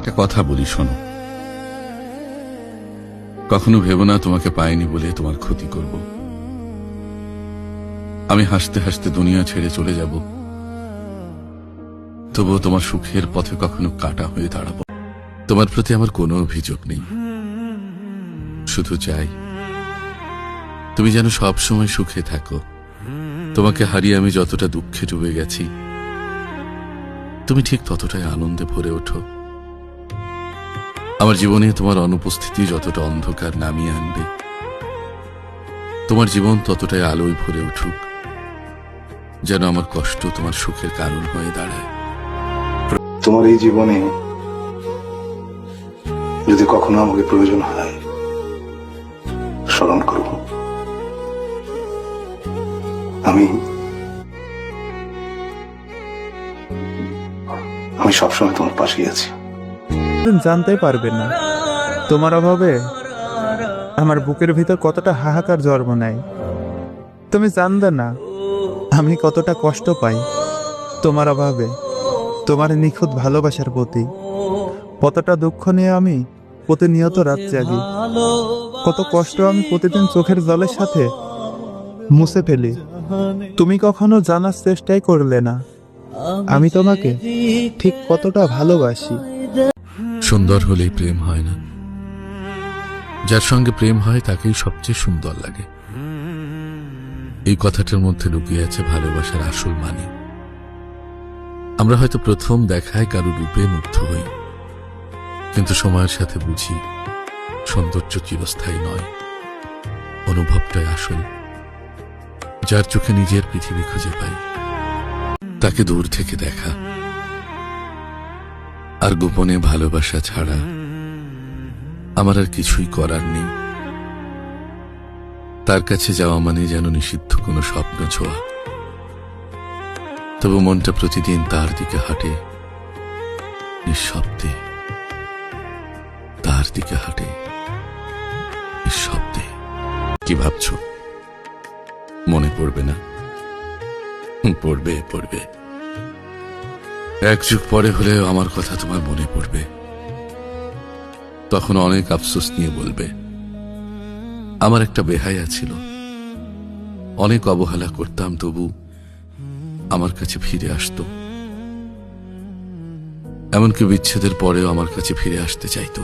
একটা কথা বলি, শোনো। কখনো ভেবো না তোমাকে পাইনি বলে তোমার ক্ষতি করব। আমি হাসতে হাসতে দুনিয়া ছেড়ে চলে যাব, তবুও তোমার সুখের পথে কখনো কাটা হয়ে দাঁড়াবো। তোমার প্রতি আমার কোনো অভিযোগ নেই, শুধু চাই তুমি যেন সব সময় সুখে থাকো। তোমাকে হারিয়ে আমি যতটা দুঃখে ডুবে গেছি, তুমি ঠিক ততটাই আনন্দে ভরে ওঠো। আমার জীবনে তোমার অনুপস্থিতি যতটা অন্ধকার নামিয়ে আনবে, তোমার জীবন ততটাই আলোয় ভরে উঠুক, যেন আমার কষ্ট তোমার সুখের কারণ হয়ে দাঁড়ায়। তোমার এই জীবনে যদি কখনো আমাকে প্রয়োজন হয়, স্মরণ করব। আমি সবসময় তোমার পাশেই আছি। জানতে পারবে না তোমার অভাবে আমার বুকের ভিতর কতটা হাহাকার জন্ম নেয়। তুমি জানবে না আমি কতটা কষ্ট পাই তোমার অভাবে, তোমার নিখুঁত ভালোবাসার প্রতি। কতটা দুঃখ নিয়ে আমি প্রতিনিয়ত রাত জাগি, কত কষ্ট আমি প্রতিদিন চোখের জলের সাথে মুছে ফেলি। তুমি কখনো জানার চেষ্টাই করলে না আমি তোমাকে ঠিক কতটা ভালোবাসি। সুন্দর হলেই প্রেম হয় না, যার সঙ্গে প্রেম হয় তাকেই সবচেয়ে সুন্দর লাগে। এই কথাটার মধ্যে লুকিয়ে আছে ভালোবাসার আসল মানে। আমরা হয়তো প্রথম দেখায় কারো রূপে মুগ্ধ হই, কিন্তু সময়ের সাথে বুঝি সৌন্দর্য চিরস্থায়ী নয়, অনুভবটাই আসল। যার চোখে নিজের পৃথিবী খুঁজে পাই, তাকে দূর থেকে দেখা আর গোপনে ভালোবাসা ছাড়া আমার আর কিছুই করার নেই। তার কাছে যাওয়া মানে যেন নিষিদ্ধ কোনো স্বপ্ন ছোঁয়া। তবু মনটা প্রতিদিন তার দিকে হাঁটে, নিঃশব্দে তার দিকে হাঁটে, নিঃশব্দে। কি ভাবছো? মনে পড়বে না? পড়বে পড়বে, এক যুগ পরে হলেও আমার কথা তোমার মনে পড়বে। তখন অনেক আফসোস নিয়ে বলবে, আমার একটা বেহায়া ছিল, অনেক অবহেলা করতাম, তবু আমার কাছে ফিরে আসতো। এমনকি বিচ্ছেদের পরেও আমার কাছে ফিরে আসতে চাইতো।